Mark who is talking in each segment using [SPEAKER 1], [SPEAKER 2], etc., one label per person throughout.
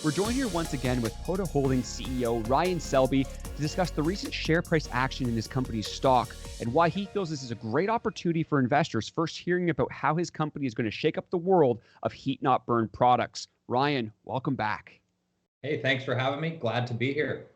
[SPEAKER 1] We're joined here once again with PODA Holdings CEO Ryan Selby to discuss the recent share price action in his company's stock and why he feels this is a great opportunity for investors, first hearing about how his company is going to shake up the world of heat not burn products. Ryan, welcome back.
[SPEAKER 2] Hey, thanks for having me. Glad to be here.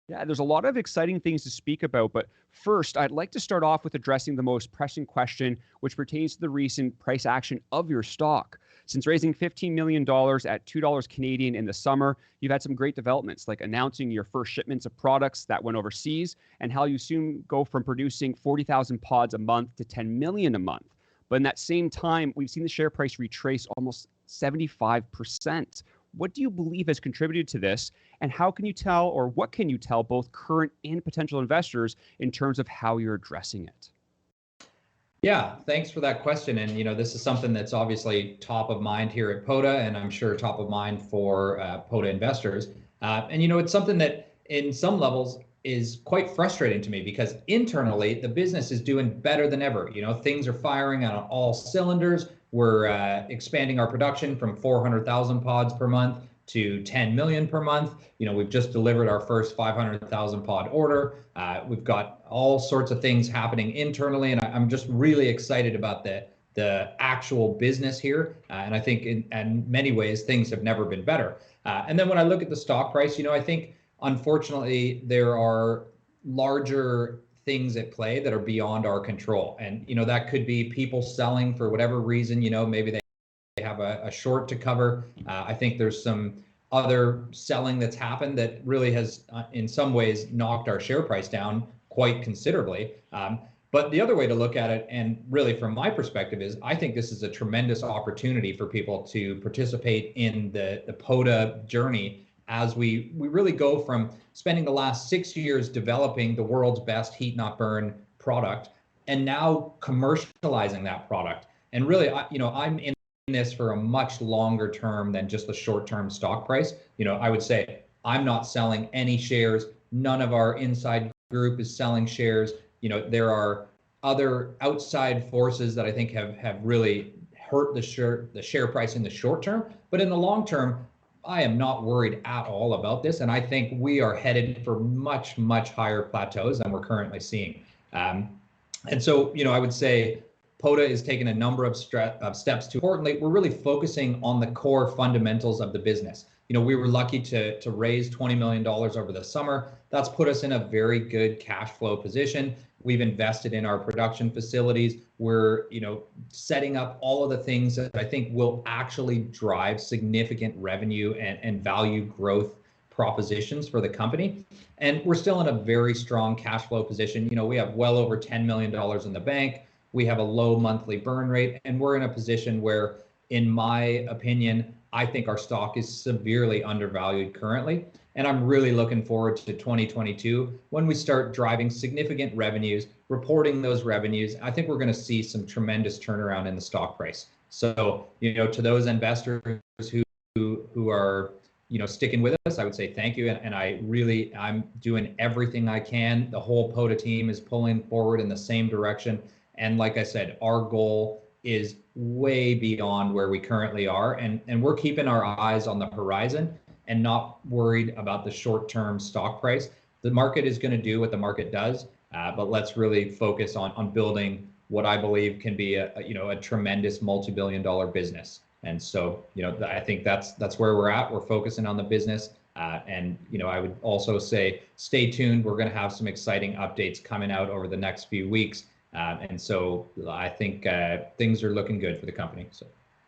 [SPEAKER 1] Yeah, there's a lot of exciting things to speak about, but first, I'd like to start off with addressing the most pressing question, which pertains to the recent price action of your stock. Since raising $15 million at $2 Canadian in the summer, you've had some great developments, like announcing your first shipments of products that went overseas and how you soon go from producing 40,000 pods a month to 10 million a month. But in that same time, we've seen the share price retrace almost 75%. What do you believe has contributed to this? And how can you tell, or what can you tell both current and potential investors in terms of how you're addressing it?
[SPEAKER 2] Yeah, thanks for that question. And, this is something that's obviously top of mind here at PODA, and I'm sure top of mind for PODA investors. It's something that in some levels is quite frustrating to me because internally, the business is doing better than ever. Things are firing on all cylinders. We're expanding our production from 400,000 pods per month to 10 million per month. We've just delivered our first 500,000 pod order. We've got all sorts of things happening internally, and I'm just really excited about the actual business here. And I think in many ways, things have never been better. And then when I look at the stock price, I think unfortunately there are larger things at play that are beyond our control. And, that could be people selling for whatever reason, maybe they have a short to cover. I think there's some other selling that's happened that really has, in some ways, knocked our share price down quite considerably. But the other way to look at it, and really from my perspective, is I think this is a tremendous opportunity for people to participate in the PODA journey as we really go from spending the last 6 years developing the world's best heat not burn product and now commercializing that product. And really, I'm in this for a much longer term than just the short-term stock price. I would say I'm not selling any shares. None of our inside group is selling shares. There are other outside forces that I think have really hurt the share price in the short term. But in the long term, I am not worried at all about this. And I think we are headed for much, much higher plateaus than we're currently seeing. And so, I would say PODA is taking a number of steps to, importantly, we're really focusing on the core fundamentals of the business. We were lucky to raise $20 million over the summer. That's put us in a very good cash flow position. We've invested in our production facilities. We're, setting up all of the things that I think will actually drive significant revenue and value growth propositions for the company. And we're still in a very strong cash flow position. We have well over $10 million in the bank. We have a low monthly burn rate, and we're in a position where, in my opinion, I think our stock is severely undervalued currently. And I'm really looking forward to 2022 when we start driving significant revenues, reporting those revenues. I think we're going to see some tremendous turnaround in the stock price. So, to those investors who are, sticking with us, I would say thank you. And I'm doing everything I can. The whole PODA team is pulling forward in the same direction. And like I said, our goal is way beyond where we currently are. And we're keeping our eyes on the horizon and not worried about the short-term stock price. The market is going to do what the market does, but let's really focus on building what I believe can be a tremendous multi-billion-dollar business. And so, I think that's where we're at. We're focusing on the business. And I would also say, stay tuned. We're going to have some exciting updates coming out over the next few weeks. And so I think things are looking good for the company.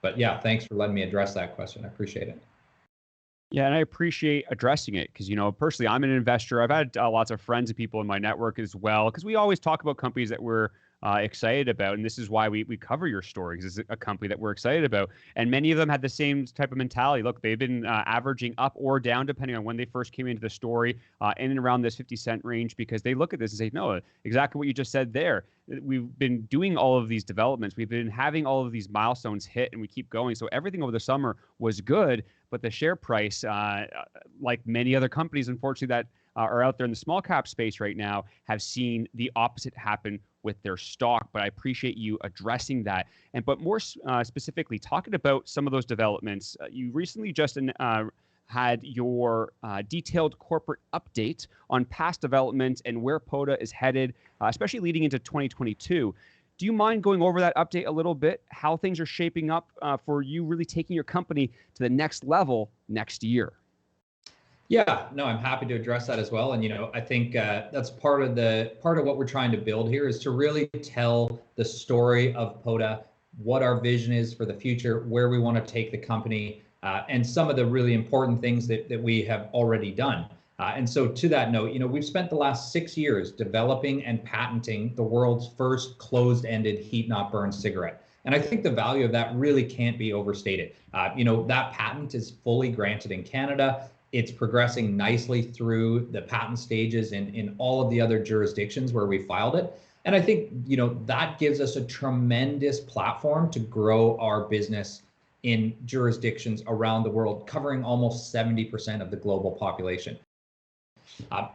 [SPEAKER 2] But yeah, thanks for letting me address that question. I appreciate it.
[SPEAKER 1] Yeah, and I appreciate addressing it because, personally, I'm an investor. I've had lots of friends and people in my network as well, because we always talk about companies that we're excited about. And this is why we cover your story, because it's a company that we're excited about. And many of them had the same type of mentality. Look, they've been averaging up or down, depending on when they first came into the story, in and around this 50-cent range, because they look at this and say, no, exactly what you just said there. We've been doing all of these developments. We've been having all of these milestones hit, and we keep going. So everything over the summer was good, but the share price, like many other companies, unfortunately, that are out there in the small cap space right now, have seen the opposite happen with their stock. But I appreciate you addressing that. But more specifically, talking about some of those developments, you recently just had your detailed corporate update on past developments and where PODA is headed, especially leading into 2022. Do you mind going over that update a little bit, how things are shaping up for you really taking your company to the next level next year?
[SPEAKER 2] Yeah, no, I'm happy to address that as well. And I think that's part of what we're trying to build here is to really tell the story of PODA, what our vision is for the future, where we want to take the company, and some of the really important things that we have already done. And so to that note, we've spent the last 6 years developing and patenting the world's first closed-ended heat-not-burn cigarette. And I think the value of that really can't be overstated. That patent is fully granted in Canada. It's progressing nicely through the patent stages in all of the other jurisdictions where we filed it. And I think, that gives us a tremendous platform to grow our business in jurisdictions around the world, covering almost 70% of the global population.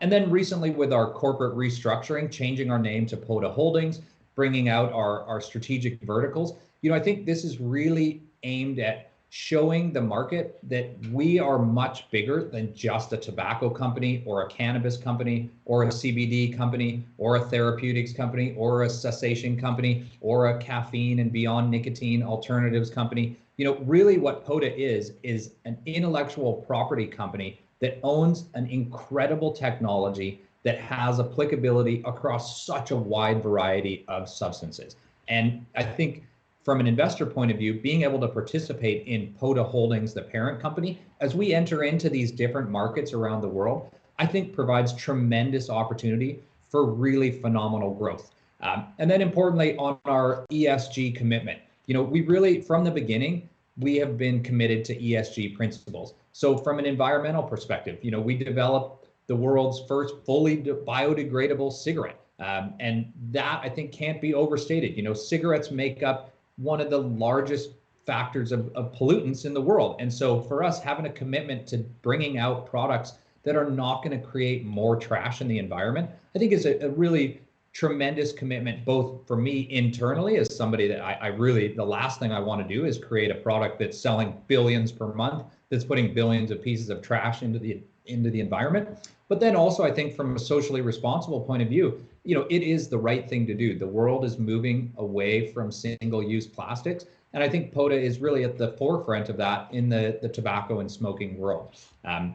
[SPEAKER 2] And then recently with our corporate restructuring, changing our name to PODA Holdings, bringing out our strategic verticals, I think this is really aimed at showing the market that we are much bigger than just a tobacco company or a cannabis company or a CBD company or a therapeutics company or a cessation company or a caffeine and beyond nicotine alternatives company. Really what PODA is an intellectual property company that owns an incredible technology that has applicability across such a wide variety of substances. And I think from an investor point of view, being able to participate in PODA Holdings, the parent company, as we enter into these different markets around the world, I think provides tremendous opportunity for really phenomenal growth. And then importantly, on our ESG commitment, we really, from the beginning, we have been committed to ESG principles. So from an environmental perspective, we developed the world's first fully biodegradable cigarette. And that I think can't be overstated. Cigarettes make up one of the largest factors of pollutants in the world. And so for us, having a commitment to bringing out products that are not going to create more trash in the environment, I think is a really tremendous commitment, both for me internally as somebody that I really, the last thing I want to do is create a product that's selling billions per month, that's putting billions of pieces of trash into the environment. But then also, I think from a socially responsible point of view, it is the right thing to do. The world is moving away from single-use plastics. And I think PODA is really at the forefront of that in the tobacco and smoking world. And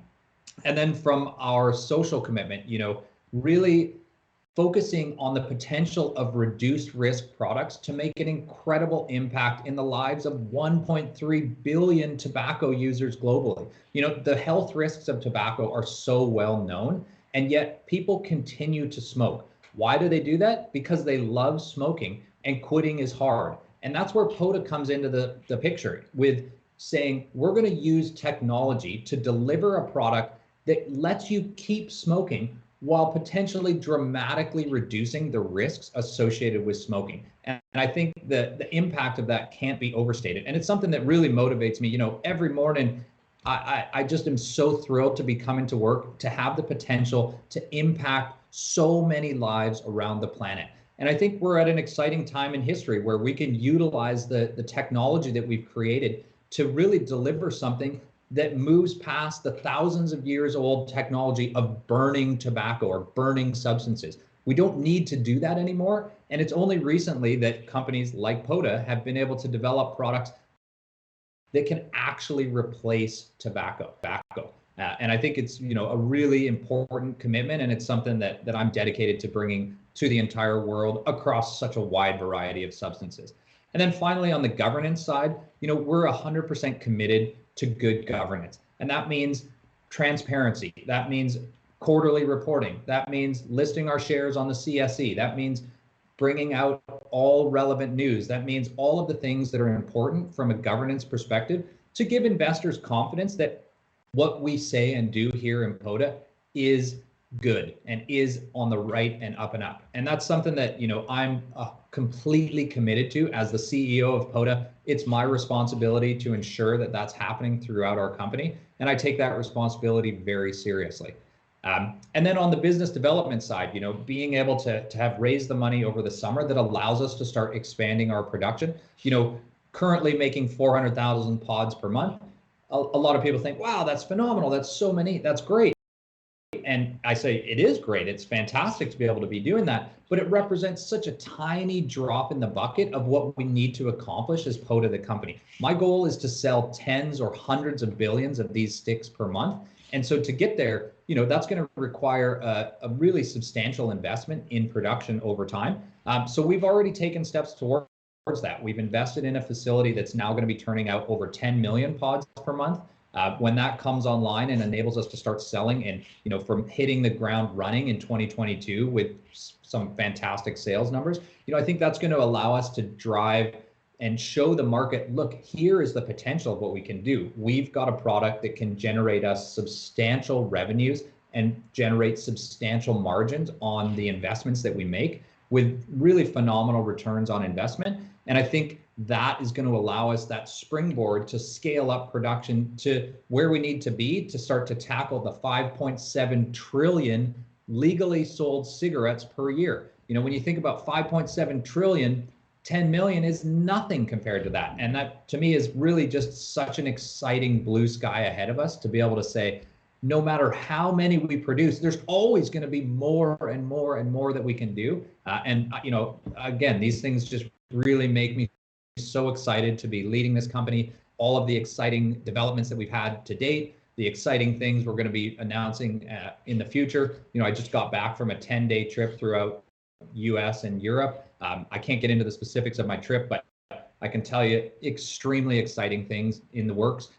[SPEAKER 2] then from our social commitment, really focusing on the potential of reduced risk products to make an incredible impact in the lives of 1.3 billion tobacco users globally. The health risks of tobacco are so well known, and yet people continue to smoke. Why do they do that? Because they love smoking and quitting is hard. And that's where PODA comes into the picture with saying, we're going to use technology to deliver a product that lets you keep smoking while potentially dramatically reducing the risks associated with smoking. And I think the impact of that can't be overstated. And it's something that really motivates me. Every morning, I just am so thrilled to be coming to work, to have the potential to impact so many lives around the planet. And I think we're at an exciting time in history where we can utilize the technology that we've created to really deliver something that moves past the thousands of years old technology of burning tobacco or burning substances. We don't need to do that anymore. And it's only recently that companies like PODA have been able to develop products that can actually replace tobacco. And I think it's a really important commitment, and it's something that I'm dedicated to bringing to the entire world across such a wide variety of substances. And then finally, on the governance side, we're 100% committed to good governance. And that means transparency. That means quarterly reporting. That means listing our shares on the CSE. That means bringing out all relevant news. That means all of the things that are important from a governance perspective to give investors confidence that what we say and do here in PODA is good and is on the right and up and up. And that's something that, I'm completely committed to as the CEO of PODA. It's my responsibility to ensure that that's happening throughout our company. And I take that responsibility very seriously. And then on the business development side, being able to have raised the money over the summer that allows us to start expanding our production, currently making 400,000 pods per month. a lot of people think, wow, that's phenomenal. That's so many. That's great. And I say it is great. It's fantastic to be able to be doing that, but it represents such a tiny drop in the bucket of what we need to accomplish as PODA, the company. My goal is to sell tens or hundreds of billions of these sticks per month. And so to get there, that's going to require a really substantial investment in production over time. So we've already taken steps towards that. We've invested in a facility that's now going to be turning out over 10 million pods per month. When that comes online and enables us to start selling and, from hitting the ground running in 2022 with some fantastic sales numbers, I think that's going to allow us to drive and show the market, look, here is the potential of what we can do. We've got a product that can generate us substantial revenues and generate substantial margins on the investments that we make with really phenomenal returns on investment. And I think that is going to allow us that springboard to scale up production to where we need to be to start to tackle the 5.7 trillion legally sold cigarettes per year. When you think about 5.7 trillion, 10 million is nothing compared to that. And that to me is really just such an exciting blue sky ahead of us to be able to say, no matter how many we produce, there's always going to be more and more and more that we can do. Again, these things just really make me so excited to be leading this company, all of the exciting developments that we've had to date, the exciting things we're going to be announcing in the future. I just got back from a 10-day trip throughout US and Europe. I can't get into the specifics of my trip, but I can tell you extremely exciting things in the works.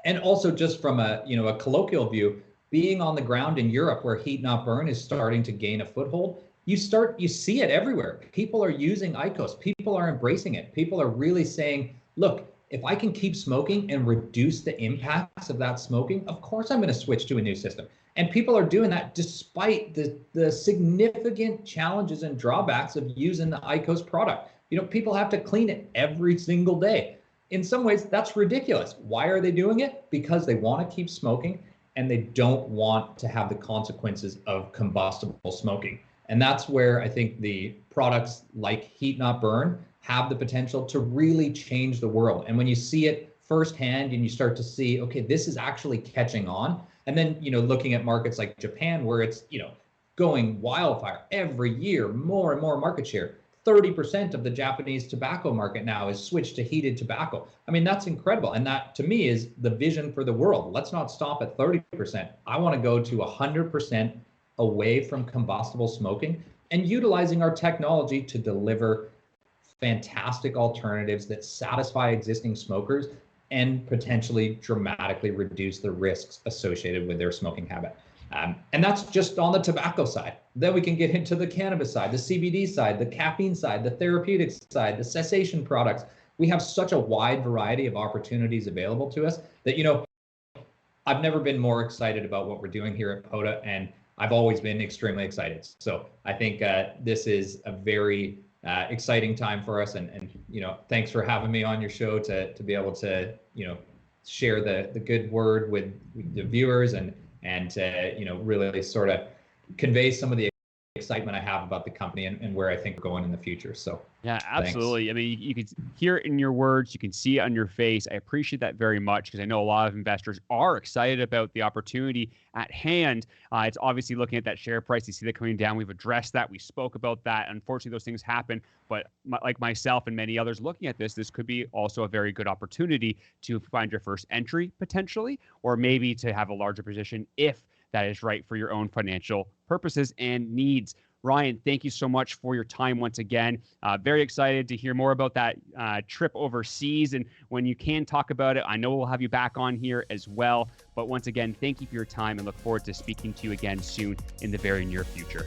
[SPEAKER 2] And also just from a colloquial view, being on the ground in Europe where heat not burn is starting to gain a foothold, you see it everywhere. People are using IQOS. People are embracing it. People are really saying, look, if I can keep smoking and reduce the impacts of that smoking, of course I'm going to switch to a new system. And people are doing that despite the significant challenges and drawbacks of using the IQOS product. People have to clean it every single day. In some ways, that's ridiculous. Why are they doing it? Because they want to keep smoking and they don't want to have the consequences of combustible smoking. And that's where I think the products like Heat Not Burn have the potential to really change the world. And when you see it firsthand and you start to see, okay, this is actually catching on. And then, looking at markets like Japan, where it's, going wildfire every year, more and more market share. 30% of the Japanese tobacco market now is switched to heated tobacco. I mean, that's incredible. And that to me is the vision for the world. Let's not stop at 30%. I want to go to 100% away from combustible smoking and utilizing our technology to deliver fantastic alternatives that satisfy existing smokers and potentially dramatically reduce the risks associated with their smoking habit. And that's just on the tobacco side. Then we can get into the cannabis side, the CBD side, the caffeine side, the therapeutics side, the cessation products. We have such a wide variety of opportunities available to us that, I've never been more excited about what we're doing here at PODA, and I've always been extremely excited. So I think this is a very exciting time for us. And thanks for having me on your show to be able to, share the good word with the viewers and to, really sort of convey some of the excitement I have about the company and where I think we're going in the future. So
[SPEAKER 1] yeah, absolutely. Thanks. I mean, you can hear it in your words, you can see it on your face. I appreciate that very much because I know a lot of investors are excited about the opportunity at hand. It's obviously looking at that share price. You see that coming down. We've addressed that. We spoke about that. Unfortunately, those things happen. But like myself and many others looking at this could be also a very good opportunity to find your first entry potentially, or maybe to have a larger position if that is right for your own financial purposes and needs. Ryan, thank you so much for your time once again. Very excited to hear more about that trip overseas. And when you can talk about it, I know we'll have you back on here as well. But once again, thank you for your time and look forward to speaking to you again soon in the very near future.